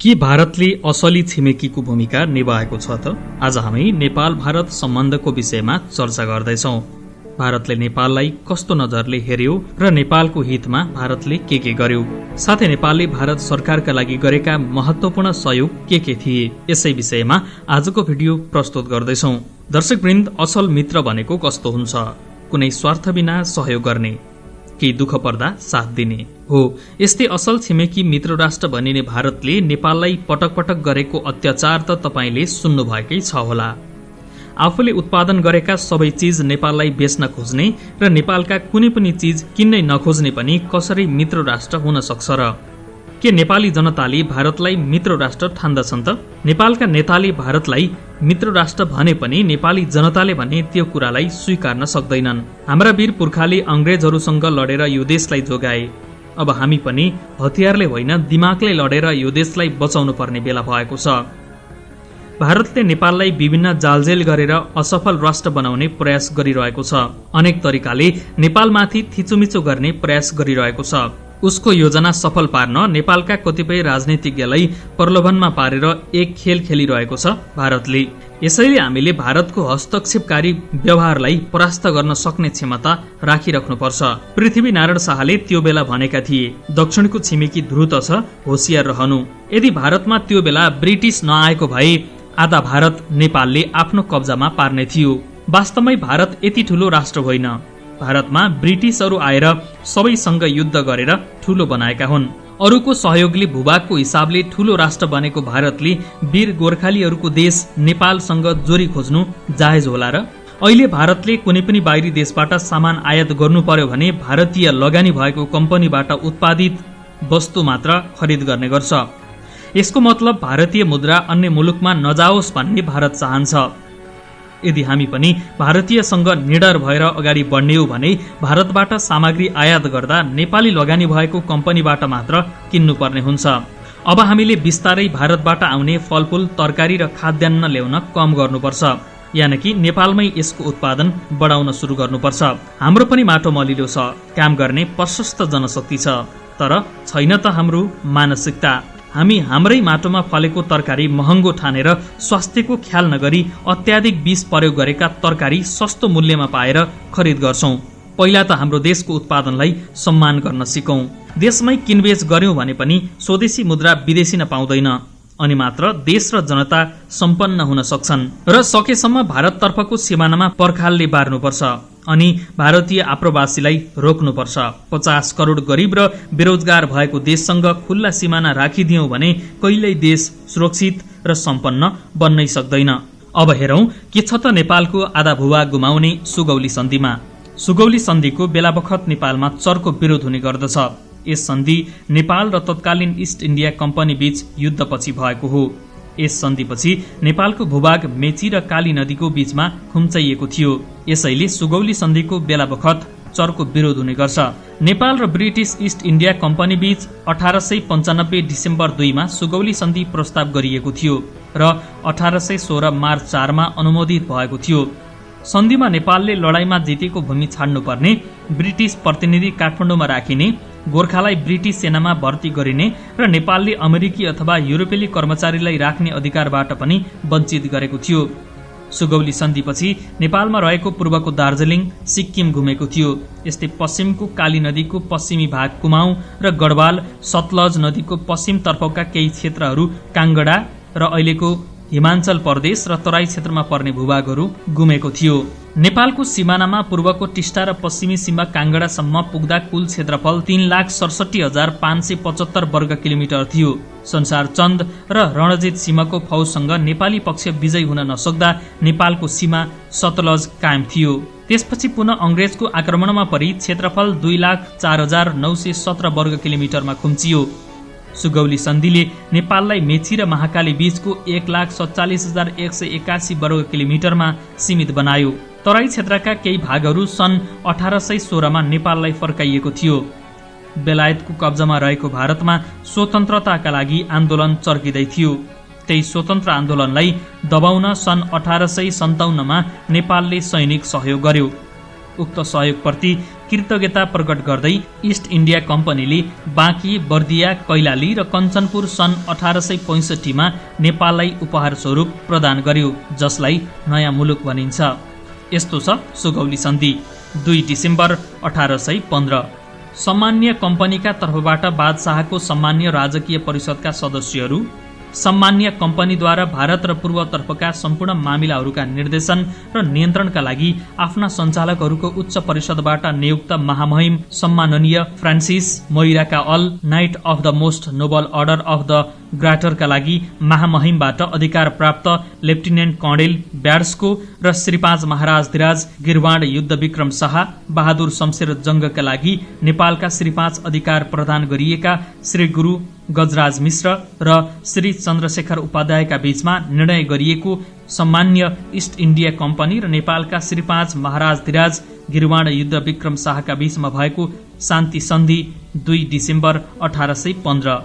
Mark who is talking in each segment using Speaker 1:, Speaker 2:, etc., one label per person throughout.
Speaker 1: के भारतले असली छिमेकीको भूमिका निभाएको छ त? आज हामी नेपाल भारत सम्बन्धको विषयमा चर्चा गर्दैछौं। भारतले नेपाललाई कस्तो नजरले हेर्यो र नेपालको हितमा भारतले के गर्यो, साथै नेपालले भारत सरकारका लागि गरेका महत्वपूर्ण सहयोग के थिए, यसै विषयमा आजको भिडियो प्रस्तुत गर्दैछौं। दर्शकवृन्द, असल मित्र भनेको कस्तो हुन्छ? कुनै स्वार्थ बिना सहयोग गर्ने, केही दुःख पर्दा साथ दिने हो। यस्तै असल छिमेकी मित्र राष्ट्र भनिने भारतले नेपाललाई पटक पटक गरेको अत्याचार त तपाईले सुन्नुभएकै छ होला। आफूले उत्पादन गरेका सबै चीज नेपाललाई बेच्न खोज्ने र नेपालका कुनै पनि चीज किन्नै नखोज्ने पनि कसरी मित्र राष्ट्र हुन सक्छ र? के नेपाली जनताले भारतलाई मित्र राष्ट्र ठान्दछन् त? नेपालका नेताले भारतलाई मित्र राष्ट्र भने पनि नेपाली जनताले भने त्यो कुरालाई स्वीकार्न सक्दैनन्। हाम्रा वीर पुर्खाले अंग्रेजहरूसँग लडेर यो देशलाई जोगाए। अब हामी पनि हतियारले होइन दिमागले लडेर यो देशलाई बचाउनु पर्ने बेला भएको छ। भारतले नेपाललाई विभिन्न जालजेल गरेर असफल राष्ट्र बनाउने प्रयास गरिरहेको छ। अनेक तरिकाले नेपालमाथि थिचोमिचो गर्ने प्रयास गरिरहेको छ। उसको योजना सफल पार्न नेपालका कतिपय राजनीतिज्ञलाई प्रलोभनमा पारेर एक खेल खेलिरहेको छ भारतले। यसैले हामीले भारतको हस्तक्षेपकारी व्यवहारलाई परास्त गर्न सक्ने क्षमता राखिराख्नुपर्छ। पृथ्वीनारायण शाहले त्यो बेला भनेका थिए, दक्षिणको छिमेकी ध्रुत छ, होशियार रहनु। यदि भारतमा त्यो बेला ब्रिटिस नआएको भए आधा भारत नेपालले आफ्नो कब्जामा पार्ने थियो। वास्तवमै भारत यति ठूलो राष्ट्र होइन। भारतमा ब्रिटिसहरू आएर सबैसँग युद्ध गरेर ठूलो बनाएका हुन्। अरूको सहयोगले भूभागको हिसाबले ठूलो राष्ट्र बनेको भारतले वीर गोर्खालीहरूको देश नेपालसँग जोरी खोज्नु जायज होला र? अहिले भारतले कुनै पनि बाहिरी देशबाट सामान आयात गर्नु पर्यो भने भारतीय लगानी भएको कम्पनीबाट उत्पादित वस्तु मात्र खरिद गर्ने गर्छ। यसको मतलब भारतीय मुद्रा अन्य मुलुकमा नजाओस् भन्ने भारत चाहन्छ। यदि हामी पनि भारतीयसँग निडर भएर अगाडि बढ्ने हो भने भारतबाट सामग्री आयात गर्दा नेपाली लगानी भएको कम्पनीबाट मात्र किन्नुपर्ने हुन्छ। अब हामीले बिस्तारै भारतबाट आउने फलफूल, तरकारी र खाद्यान्न ल्याउन कम गर्नुपर्छ, यानि कि नेपालमै यसको उत्पादन बढाउन सुरु गर्नुपर्छ। हाम्रो पनि माटो मलिलो छ, काम गर्ने प्रशस्त जनशक्ति छ, तर छैन त हाम्रो मानसिकता। हामी हाम्रै माटोमा फलेको तरकारी महँगो ठानेर स्वास्थ्यको ख्याल नगरी अत्याधिक विष प्रयोग गरेका तरकारी सस्तो मूल्यमा पाएर खरिद गर्छौं। पहिला त हाम्रो देशको उत्पादनलाई सम्मान गर्न सिकौं। देशमै किनबेच गर्यौं भने पनि स्वदेशी मुद्रा विदेशी नपाउँदैन, अनि मात्र देश र जनता सम्पन्न हुन सक्छन्। र सकेसम्म भारततर्फको सिमानामा पर्खालले बार्नुपर्छ अनि भारतीय आप्रवासीलाई रोक्नुपर्छ। 50 करोड गरीब र बेरोजगार भएको देशसँग खुल्ला सिमाना राखिदियौं भने कहिल्यै देश सुरक्षित र सम्पन्न बन्नै सक्दैन। अब हेरौं के छ त नेपालको आधा भूभाग गुमाउने सुगौली सन्धिमा। सुगौली सन्धिको बेलाबखत नेपालमा चर्को विरोध हुने गर्दछ। यस सन्धि नेपाल र तत्कालीन इस्ट इन्डिया कम्पनी बीच युद्धपछि भएको हो। यस सन्धिपछि नेपालको भूभाग मेची र काली नदीको बीचमा खुम्चाइएको थियो। यसैले सुगौली सन्धिको बेलाबखत चर्को विरोध हुने गर्छ। नेपाल र ब्रिटिस इस्ट इन्डिया कम्पनी बीच 1895 डिसेम्बर 2 मा सुगौली सन्धि प्रस्ताव गरिएको थियो र 1816 मार्च 4 मा अनुमोदित भएको थियो। सन्धिमा नेपालले लडाईँमा जितेको भूमि छाड्नुपर्ने, ब्रिटिस प्रतिनिधि काठमाडौँमा राखिने, गोर्खालाई ब्रिटिस सेनामा भर्ती गरिने र नेपालले अमेरिकी अथवा युरोपेली कर्मचारीलाई राख्ने अधिकारबाट पनि वञ्चित गरेको थियो। सुगौली सन्धिपछि नेपालमा रहेको पूर्वको दार्जिलिङ, सिक्किम घुमेको थियो। यस्तै पश्चिमको काली नदीको पश्चिमी भाग कुमाऊं र गढवाल, सतलज नदीको पश्चिम तर्फका केही क्षेत्रहरू काङ्गडा र अहिलेको हिमाञ्चल प्रदेश र तराई क्षेत्रमा पर्ने भूभागहरू गुमेको थियो। नेपालको सिमानामा पूर्वको टिस्टा र पश्चिमी सीमा काङ्गडासम्म पुग्दा कुल क्षेत्रफल 3,67,575 वर्ग किलोमिटर थियो। संसार चन्द र रणजित सिंहको फौजसँग नेपाली पक्ष विजयी हुन नसक्दा नेपालको सीमा सतलज कायम थियो। त्यसपछि पुनः अंग्रेजको आक्रमणमा परि क्षेत्रफल 2,04,917 वर्ग किलोमिटरमा खुम्चियो। सुगौली सन्धिले नेपाललाई मेची र महाकाली बीचको 1,47,181 वर्ग किलोमिटरमा सीमित बनायो। तराई क्षेत्रका केही भागहरू सन् 1816 मा नेपाललाई फर्काइएको थियो। बेलायतको कब्जामा रहेको भारतमा स्वतन्त्रताका लागि आन्दोलन चर्किँदै थियो। त्यही स्वतन्त्र आन्दोलनलाई दबाउन सन् 1857 मा नेपालले सैनिक सहयोग गर्यो। उक्त सहयोगप्रति कृतज्ञता प्रकट गर्दै इस्ट इन्डिया कम्पनीले बाँकी, बर्दिया, कैलाली र कञ्चनपुर सन् 1865 नेपाललाई उपहार स्वरूप प्रदान गर्यो, जसलाई नयाँ मुलुक भनिन्छ। यस्तो छ सुगौली सन्धि। 2 डिसेम्बर 1815 सम्मान्य कम्पनीका तर्फबाट बादशाहको सम्मान्य राजकीय परिषदका सदस्यहरू सम्मान्य कम्पनीद्वारा भारत र पूर्वतर्फका सम्पूर्ण मामिलाहरूका निर्देशन र नियन्त्रणका लागि आफ्ना सञ्चालकहरूको उच्च परिषदबाट नियुक्त महामहिम सम्माननीय फ्रान्सिस मोइराका earl knight of the most noble order of the ग्राटरका लागि महामहिमबाट अधिकार प्राप्त लेफ्टिनेन्ट कर्णेल ब्याड्सको र श्री 5 महाराजधिराज गिरवाण युद्ध विक्रम शाह बहादुर शमशेर जङ्गका लागि नेपालका श्री 5 अधिकार प्रदान गरिएका श्री गुरु गजराज मिश्र र श्री चन्द्रशेखर उपाध्यायका बीचमा निर्णय गरिएको सम्मान्य इस्ट इन्डिया कम्पनी र नेपालका श्री 5 महाराजधिराज गिरवाण युद्ध विक्रम शाहका बीचमा भएको शान्ति सन्धि 2 डिसेम्बर 1815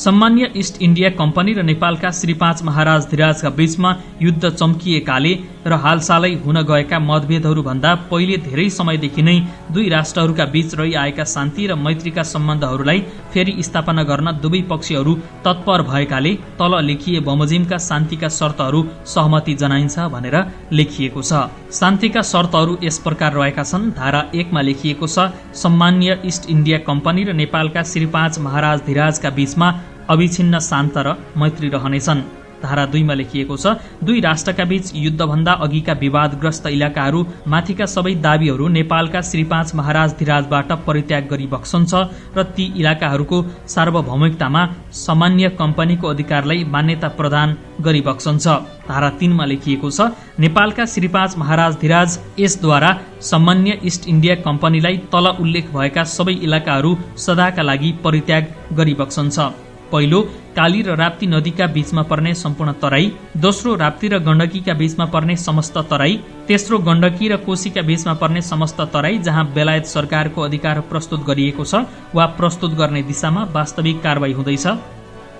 Speaker 1: सम्मान्य इस्ट इन्डिया कम्पनी र नेपालका श्री 5 महाराजधिराजका बीचमा युद्ध चम्किएकाले र हालसालै हुन गएका मतभेदहरू भन्दा पहिले धेरै समयदेखि नै दुई राष्ट्रहरूका बीच रहिआएका शान्ति र मैत्रीका सम्बन्धहरूलाई फेरि स्थापना गर्न दुवै पक्षहरू तत्पर भएकाले तल लेखिए बमोजिमका शान्तिका शर्तहरू सहमति जनाइन्छ भनेर लेखिएको छ। शान्तिका शर्तहरू यस प्रकार रहेका छन्। धारा 1 मा लेखिएको छ, सम्मान्य इस्ट इन्डिया कम्पनी र नेपालका श्री 5 महाराजधिराजका बीचमा अविछिन्न शान्त र मैत्री रहनेछन्। धारा 2 मा लेखिएको छ, दुई राष्ट्रका बीच युद्धभन्दा अघिका विवादग्रस्त इलाकाहरू माथिका सबै दाबीहरू नेपालका श्री 5 महाराजधिराजबाट परित्याग गरी बक्सन्छ र ती इलाकाहरूको सार्वभौमिकतामा सामान्य कम्पनीको अधिकारलाई मान्यता प्रदान गरी बक्सन्छ। धारा 3 मा लेखिएको छ, नेपालका श्री 5 महाराजधिराज यसद्वारा सामान्य इस्ट इन्डिया कम्पनीलाई तल उल्लेख भएका सबै इलाकाहरू सदाका लागि परित्याग गरी बक्सन्छ। पहिलो, काली र राप्ती नदीका बीचमा पर्ने सम्पूर्ण तराई। दोस्रो, राप्ती र गण्डकीका बीचमा पर्ने समस्त तराई। तेस्रो, गण्डकी र कोशीका बीचमा पर्ने समस्त तराई जहाँ बेलायत सरकारको अधिकार प्रस्तुत गरिएको छ वा प्रस्तुत गर्ने दिशामा वास्तविक कारबाही हुँदैछ।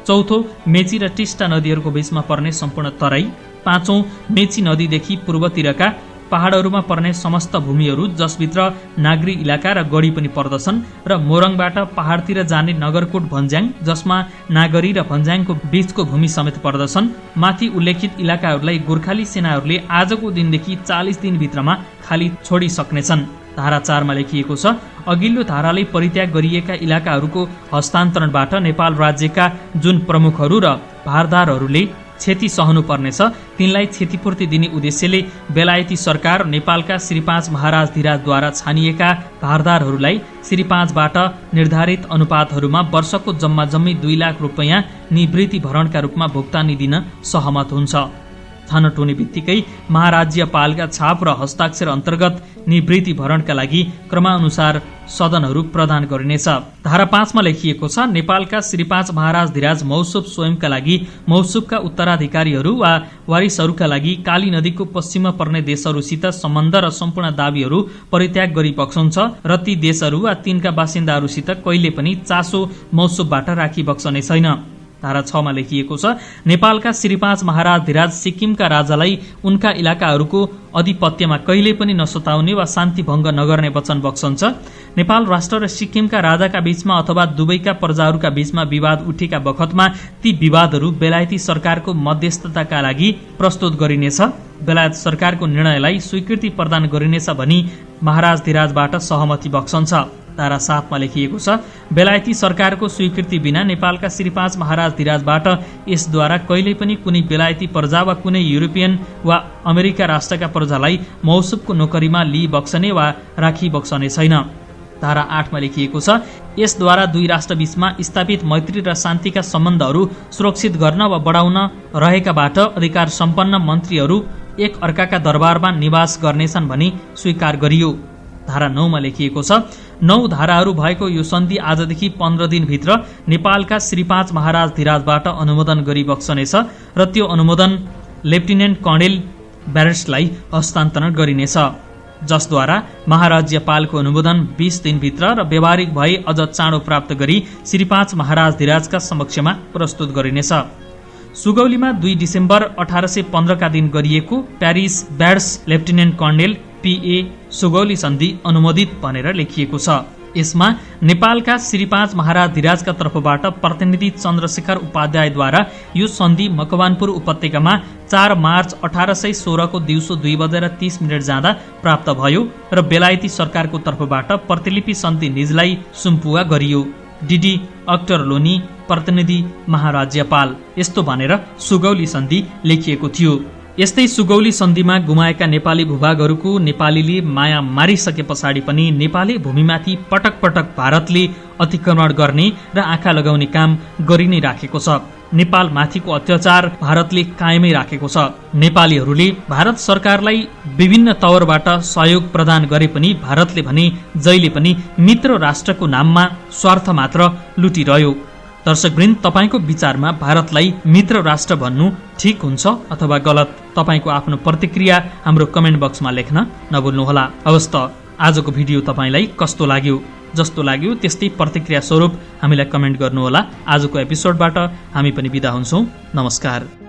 Speaker 1: चौथो, मेची र टिस्टा नदीहरूको बीचमा पर्ने सम्पूर्ण तराई। पाँचौं, मेची नदीदेखि पूर्वतिरका पहाडहरूमा पर्ने समस्त भूमिहरू जसभित्र नागरी इलाका र गढी पनि पर्दछन् र मोरङबाट पहाडतिर जाने नगरकोट भन्ज्याङ जसमा नागरी र भन्ज्याङको बीचको भूमि समेत पर्दछन्। माथि उल्लेखित इलाकाहरूलाई गोर्खाली सेनाहरूले आजको दिनदेखि 40 दिनभित्रमा खाली छोडिसक्नेछन्। धारा 4 मा लेखिएको छ, अघिल्लो धाराले परित्याग गरिएका इलाकाहरूको हस्तान्तरणबाट नेपाल राज्यका जुन प्रमुखहरू र भारदारहरूले क्षति सहनु पर्नेछ तिनलाई क्षतिपूर्ति दिने उद्देश्यले बेलायती सरकार नेपालका श्री 5 महाराजधिराजद्वारा छानिएका भारदारहरूलाई श्री 5 बाट निर्धारित अनुपातहरूमा वर्षको जम्मा जम्मी 2 लाख रुपैयाँ निवृत्ति भरणका रूपमा भुक्तानी दिन सहमत हुन्छ। छनौट हुने बित्तिकै महाराज्यपालका छाप र हस्ताक्षर अन्तर्गत निवृत्ति भरणका लागि क्रमानुसार सदनहरू प्रदान गरिनेछ। धारा 5 मा लेखिएको छ, नेपालका श्री 5 महाराजधिराज मौसुब स्वयंका लागि मौसुबका उत्तराधिकारीहरू वा वारिसहरूका लागि काली नदीको पश्चिममा पर्ने देशहरूसित सम्बन्ध र सम्पूर्ण दाबीहरू परित्याग गरी बक्सन्छ र ती देशहरू वा तिनका बासिन्दाहरूसित कहिले पनि चासो मौसुबबाट राखी बक्सने छैन। धारा 6 मा लेखिएको छ, नेपालका श्री 5 महाराजधिराज सिक्किमका राजालाई उनका इलाकाहरूको अधिपत्यमा कहिले पनि नसताउने वा शान्ति भङ्ग नगर्ने वचन बक्सन्छ। नेपाल राष्ट्र र सिक्किमका राजाका बीचमा अथवा दुवैका प्रजाहरूका बीचमा विवाद उठेका बखतमा ती विवादहरू बेलायती सरकारको मध्यस्थताका लागि प्रस्तुत गरिनेछ। बेलायत सरकारको निर्णयलाई स्वीकृति प्रदान गरिनेछ भनी महाराजधिराजबाट सहमति बक्सन्छ। धारा 7 मा लेखिएको छ, बेलायती सरकारको स्वीकृति बिना नेपालका श्री 5 महाराजधिराजबाट यसद्वारा कहिल्यै पनि कुनै बेलायती प्रजा वा कुनै युरोपियन वा अमेरिका राष्ट्रका प्रजालाई मौसुबको नोकरीमा लिई बक्सने वा राखी बक्सने छैन। धारा 8 मा लेखिएको छ, यसद्वारा दुई राष्ट्रबीचमा स्थापित मैत्री र शान्तिका सम्बन्धहरू सुरक्षित गर्न वा बढाउन रहेकाबाट अधिकार सम्पन्न मन्त्रीहरू एक अर्काका दरबारमा निवास गर्नेछन् भनी स्वीकार गरियो। धारा 9 मा लेखिएको छ, 9 धाराहरू भएको यो सन्धि आजदेखि 15 दिनभित्र नेपालका श्री 5 महाराजधिराजबाट अनुमोदन गरी बक्सनेछ र त्यो अनुमोदन लेफ्टिनेन्ट कर्णेल ब्यारेट्सलाई हस्तान्तरण गरिनेछ, जसद्वारा महाराज्यपालको अनुमोदन 20 दिनभित्र र व्यावहारिक भए अझ चाँडो प्राप्त गरी श्री 5 महाराजधिराजका समक्षमा प्रस्तुत गरिनेछ। सुगौलीमा 2 डिसेम्बर 1815 का दिन गरिएको प्यारिस ब्याड्स लेफ्टिनेन्ट कर्णेल NPA सुगौली सन्धि अनुमोदित भनेर लेखिएको छ। यसमा नेपालका श्री 5 महाराज धिराजका तर्फबाट प्रतिनिधि चन्द्रशेखर उपाध्यायद्वारा यो सन्धि मकवानपुर उपत्यकामा 4 मार्च 1816 को दिउँसो 2:30 जाँदा प्राप्त भयो र बेलायती सरकारको तर्फबाट प्रतिलिपि सन्धि निजलाई सुम्पुवा गरियो। डिडी अक्टरलोनी प्रतिनिधि महाराज्यपाल यस्तो भनेर सुगौली सन्धि लेखिएको थियो। यस्तै सुगौली सन्धिमा गुमाएका नेपाली भूभागहरूको नेपालीले माया मारिसके पछाडि पनि नेपाली भूमिमाथि पटक पटक भारतले अतिक्रमण गर्ने र आँखा लगाउने काम गरि नै राखेको छ। नेपाल माथिको अत्याचार भारतले कायमै राखेको छ। नेपालीहरूले भारत सरकारलाई विभिन्न तवरबाट सहयोग प्रदान गरे पनि भारतले भने जहिले पनि मित्र राष्ट्रको नाममा स्वार्थ मात्र लुटिरह्यो। दर्शकवृन्द, तपाईको विचारमा भारतलाई मित्र राष्ट्र भन्नु ठिक हुन्छ अथवा गलत? तपाईको आफ्नो प्रतिक्रिया हाम्रो कमेन्ट बक्समा लेख्न नभुल्नुहोला। हवस् त, आजको भिडियो तपाईलाई कस्तो लाग्यो? जस्तो लाग्यो त्यस्तै प्रतिक्रिया स्वरूप हामीलाई कमेन्ट गर्नुहोला। आजको एपिसोडबाट हामी पनि बिदा हुन्छौँ। नमस्कार।